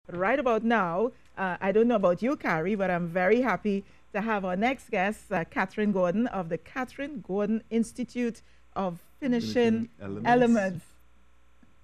But right about now, I don't know about you, Carrie, but I'm very happy to have our next guest, Catherine Gordon of the Catherine Gordon Institute of Finishing Elements.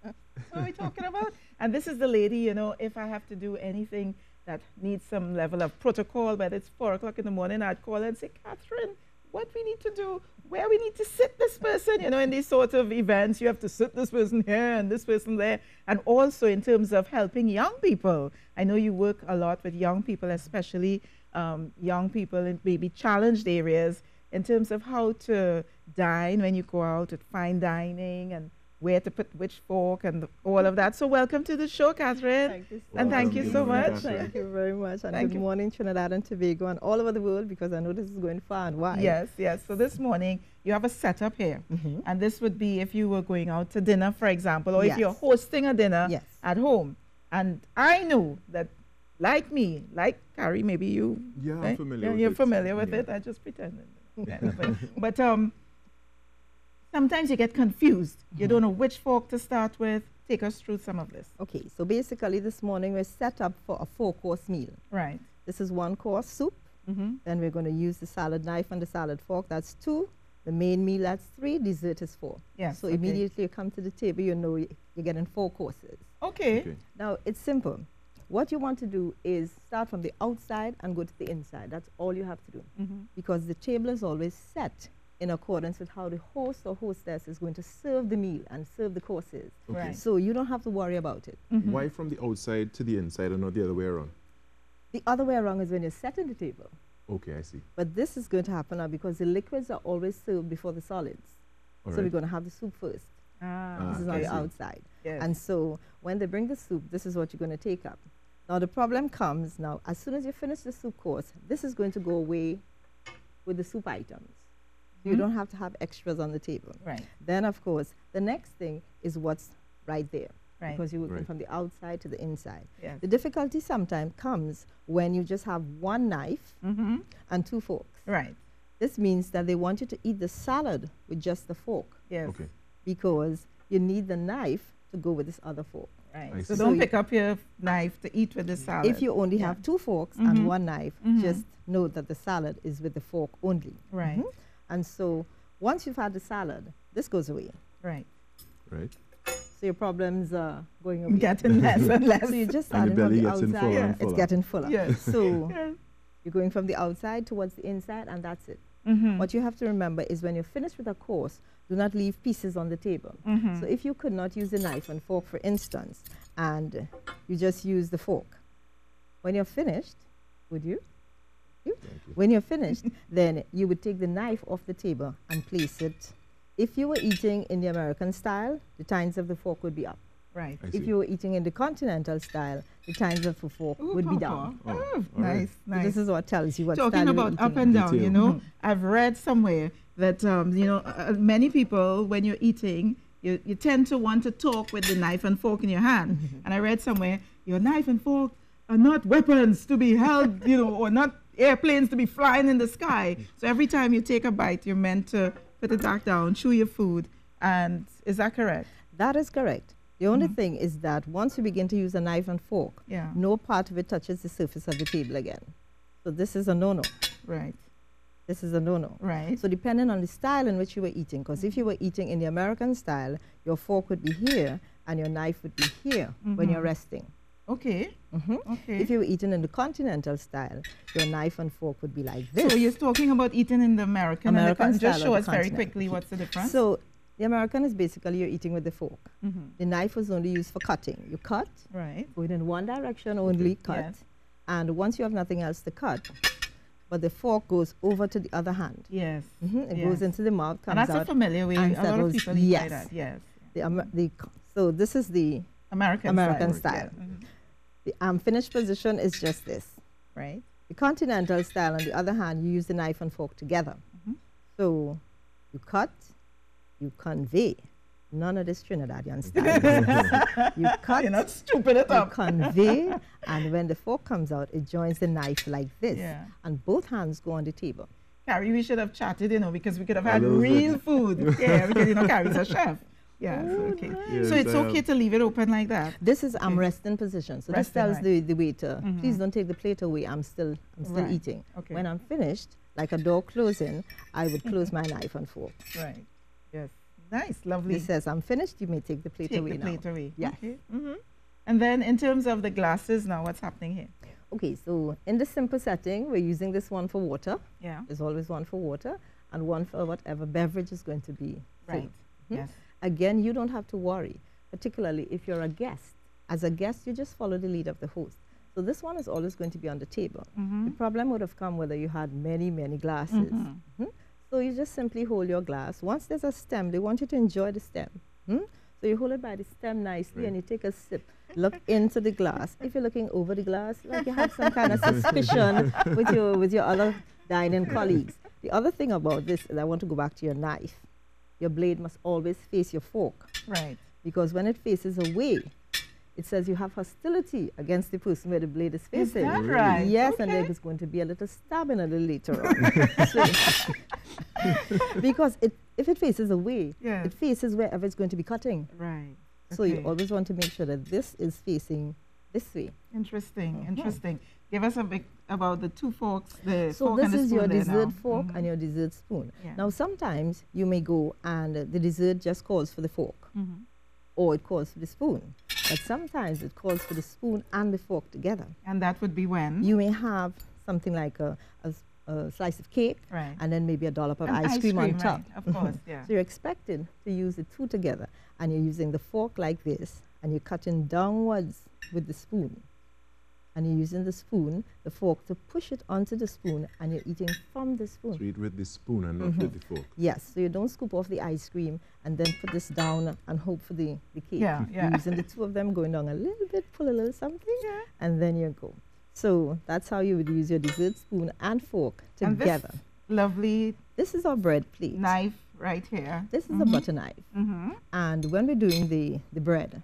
What are we talking about? And this is the lady, you know, if I have to do anything that needs some level of protocol, whether it's 4 o'clock in the morning, I'd call her and say, Catherine, what we need to do, where we need to sit this person, you know, in these sorts of events, you have to sit this person here and this person there. And also in terms of helping young people. I know you work a lot with young people, especially young people in maybe challenged areas in terms of how to dine when you go out at fine dining and where to put which fork and all of that. So welcome to the show, Catherine. Thank you so and thank you so much. Thank you very much. And good morning, Trinidad and Tobago and all over the world, because I know this is going far and wide. Yes, yes. So this morning, you have a setup here. And this would be if you were going out to dinner, for example, or if you're hosting a dinner at home. And I know that, like me, like Carrie, maybe you... Yeah, I'm familiar with you're it. familiar with it. I just pretended. But sometimes you get confused. You don't know which fork to start with. Take us through some of this. Okay, so basically this morning we're set up for a 4-course meal. Right. This is 1 course soup. Then we're going to use the salad knife and the salad fork. That's 2. The main meal, that's 3. Dessert is 4. Yes. So immediately you come to the table, you know you're getting 4 courses. Okay. Now, it's simple. What you want to do is start from the outside and go to the inside. That's all you have to do. Because the table is always set in accordance with how the host or hostess is going to serve the meal and serve the courses. Right. So you don't have to worry about it. Why from the outside to the inside and not the other way around? The other way around is when you're setting the table. Okay, I see. But this is going to happen now because the liquids are always served before the solids. So we're going to have the soup first. This is on the outside. Yes. And so when they bring the soup, this is what you're going to take up. Now the problem comes now, as soon as you finish the soup course, this is going to go away with the soup items. You don't have to have extras on the table. Right. Then, of course, the next thing is what's right there. Right. Because you're working from the outside to the inside. Yes. The difficulty sometimes comes when you just have 1 knife and 2 forks. Right. This means that they want you to eat the salad with just the fork. Yes. Okay. Because you need the knife to go with this other fork. Right. I So see. don't So pick up your knife to eat with the salad. If you only have 2 forks and 1 knife, just know that the salad is with the fork only. Right. And so once you've had the salad, this goes away. Right. Right. So your problems are going away. Getting less and less. So you just And starting your from belly the gets in outside. fuller and It's fuller. getting fuller. Yes. So Yes. you're going from the outside towards the inside, and that's it. What you have to remember is when you're finished with a course, do not leave pieces on the table. So if you could not use the knife and fork, for instance, and you just use the fork, when you're finished, would you? When you're finished, then you would take the knife off the table and place it. If you were eating in the American style, the tines of the fork would be up. Right. I If see. you were eating in the continental style, the tines of the fork Ooh, would be Papa. down. Oh, Oh, all nice, right. So nice. this is what tells you what Talking style you were about eating up in. and down, Detail. you know, I've read somewhere that, you know, many people, when you're eating, you tend to want to talk with the knife and fork in your hand. And I read somewhere, your knife and fork are not weapons to be held, you know, or not airplanes to be flying in the sky. So every time you take a bite, you're meant to put it back down, chew your food. And is that correct? That is correct. The only thing is that once you begin to use a knife and fork, Yeah. no part of it touches the surface of the table again. So this is a no-no. Right. This is a no-no. Right. So depending on the style in which you were eating, because if you were eating in the American style, your fork would be here and your knife would be here when you're resting. Okay. Okay. If you were eating in the continental style, your knife and fork would be like this. So you're talking about eating in the American American and the just style show or us the very continent. quickly what's the difference. So the American is basically you're eating with the fork. The knife was only used for cutting. You cut, right. going in one direction only, cut. Yes. And once you have nothing else to cut, but the fork goes over to the other hand. Yes. It Yes. goes into the mouth, comes And that's out. a familiar way. and A lot of settles. people eat like Yes. that. Yes. So this is the American style. Yeah. The finished position is just this. Right. The continental style, on the other hand, you use the knife and fork together. So you cut, you convey. None of this Trinidadian style. You cut, You're not stupid it you up. convey, and when the fork comes out, it joins the knife like this. Yeah. And both hands go on the table. Carrie, we should have chatted, you know, because we could have A had little bit. real food. Yeah, because, you know, Carrie's a chef. Yes, okay. Yes, So it's okay to leave it open like that? This is Okay. I'm resting position. So this Resting, tells right. the waiter, please don't take the plate away. I'm still Right. eating. Okay. When I'm finished, like a door closing, I would close my knife and fork. Right. Yes. Nice, lovely. This says I'm finished. You may take the plate Take away the now. plate away. Yes. Okay. And then in terms of the glasses now, what's happening here? Okay, so in the simple setting, we're using this one for water. Yeah. There's always one for water and one for whatever beverage is going to be Right. served. Yes. Again, you don't have to worry, particularly if you're a guest. As a guest, you just follow the lead of the host. So this one is always going to be on the table. The problem would have come whether you had many, many glasses. So you just simply hold your glass. Once there's a stem, they want you to enjoy the stem. So you hold it by the stem nicely and you take a sip. Look into the glass. If you're looking over the glass, like you have some kind of suspicion with your other dining colleagues. The other thing about this is I want to go back to your knife. Your blade must always face your fork. Right. Because when it faces away, it says you have hostility against the person where the blade is facing. Is that right? Yes, and Okay. there is going to be a little stabbing a little later on. Because if it faces away, Yes. it faces wherever it's going to be cutting. Right. So you Okay. always want to make sure that this is facing this way. Interesting, interesting. Give us a bit about the two forks, the So fork this and the is spoon your there dessert now. fork and your dessert spoon. Yeah. Now sometimes you may go and the dessert just calls for the fork or it calls for the spoon. But sometimes it calls for the spoon and the fork together. And that would be when? You may have something like a slice of cake Right. and then maybe a dollop of And ice cream on right, top. of course, yeah. So you're expected to use the two together and you're using the fork like this and you're cutting downwards with the spoon. And you're using the spoon, the fork, to push it onto the spoon and you're eating from the spoon. So eat with the spoon and not with the fork. Yes, so you don't scoop off the ice cream and then put this down and hope for the cake. Yeah, yeah. You're using the two of them going down a little bit, pull a little something, Yeah. and then you go. So that's how you would use your dessert spoon and fork And this together. lovely This is our bread plate. knife right here. This is a butter knife. Mm-hmm. And when we're doing the bread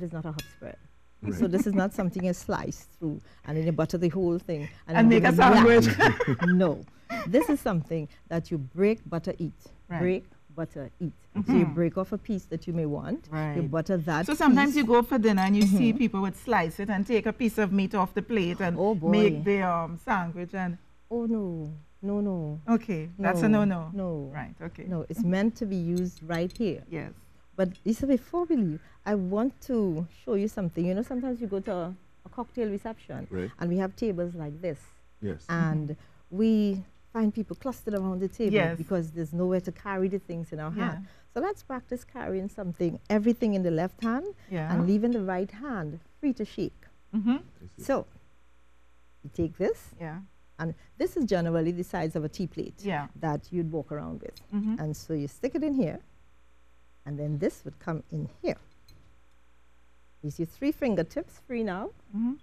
is not a hot spread. Right. So this is not something you slice through and then you butter the whole thing. And then make a give it sandwich. No. This is something that you break, butter, eat. Right. Break, butter, eat. So you break off a piece that you may want. You Right. butter that So sometimes piece. you go for dinner and you see people would slice it and take a piece of meat off the plate and Oh, boy. make the sandwich and Oh, no. No, no. okay, that's a no-no. No. Right, okay. No, it's meant to be used right here. Yes. But Lisa, before we leave, I want to show you something. You know, sometimes you go to a cocktail reception Right. and we have tables like this. Yes. And we find people clustered around the table Yes. because there's nowhere to carry the things in our Yeah. hand. So let's practice carrying everything in the left hand Yeah. and leaving the right hand free to shake. Mm-hmm. I see. So you take this, Yeah. and this is generally the size of a tea plate Yeah. that you'd walk around with. Mm-hmm. And so you stick it in here, and then this would come in here. Use your 3 fingertips free now. Mm-hmm.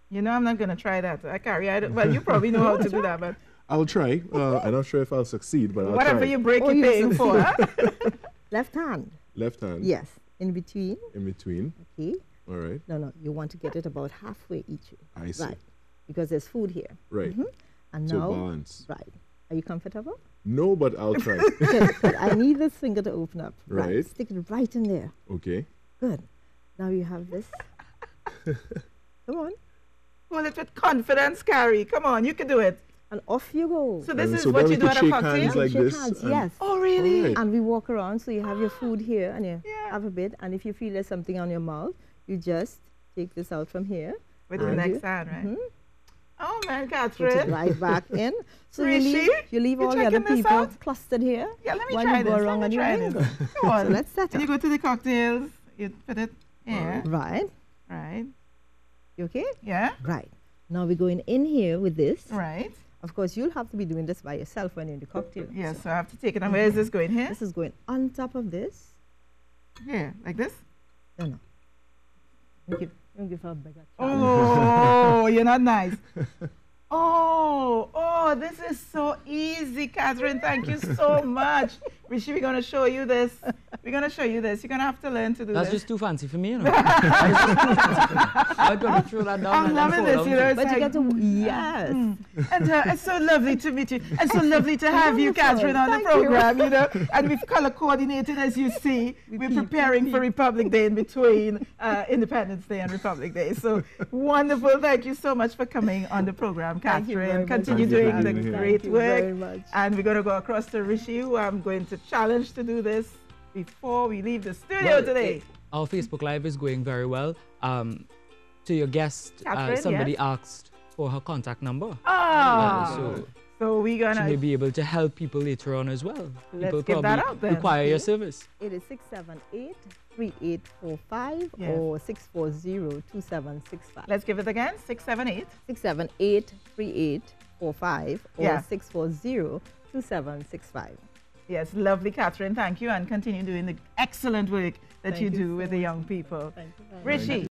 You know, I'm not going to try that. Well, you probably know how to do that, but I'll try. I'm not sure if I'll succeed, but I'll whatever try. you break, Oh, you're you paying for. Huh? Left hand. Left hand. Yes. In between. In between. Okay. All right. No. You want to get it about halfway each way. I see. Right. Because there's food here. Right. And So now. balance. Right. Are you comfortable? No, but I'll try. Good. Good. I need this finger to open up. Right. Stick it right in there. Okay. Good. Now you have this. Come on. Hold it with confidence, Carrie. Come on, you can do it. And off you go. So this And is so what then you we do could at a shake cocktail? hands like Shake this. hands, and- yes. Oh, really? All right. And we walk around, so you have your food here and you Yeah. have a bit. And if you feel there's something on your mouth, you just take this out from here. With and the you- next hand, right? Mhm. Oh, man, Put it Catherine. right back in. So you Rishi, leave you all the other checking this people out? clustered here. Yeah, let me while try you this. go Let around me and you try mingle. this. Come on. So let's set And you up. go to the cocktails, you put it here. Right. Right. You okay? Yeah. Right. Now we're going in here with this. Right. Of course, you'll have to be doing this by yourself when you're in the cocktail. Yes, so I have to take it. And where is this going? Here? This is going on top of this. Here, like this? No. Don't give her a bigger chance. Oh, you're not nice. Oh, Oh, this is so easy, Catherine. Thank you so much. Rishi, we're going to show you this. We're going to show you this. You're going to have to learn to do That's this. just too fancy for me, you know. I'm going to throw that down. I'm loving this, you know. It's But like, you get to, yes. And it's so lovely to meet you. And so lovely to have you, Wonderful. Catherine, on the Thank program, you know. And we've color coordinated, as you see. We're preparing for Republic Day in between Independence Day and Republic Day. So wonderful. Thank you so much for coming on the program, Thank you very Catherine. much. Continue Thank you doing for the being here. great Thank you work. very much. And we're going to go across to Rishi, who I'm going to challenge to do this before we leave the studio today. Our Facebook Live is going very well. To your guest, Catherine, somebody yes. asked for her contact number. So we're going She may to... be able to help people later on as well. Let's People give that probably out then. require your service. It is 678-3845 Yes. or 640-2765. Let's give it again. 678. 678-3845 or Yeah. 640-2765. Yes, lovely, Catherine. Thank you, and continue doing the excellent work that Thank you you do so with the young people. Thank you very much. Rishi.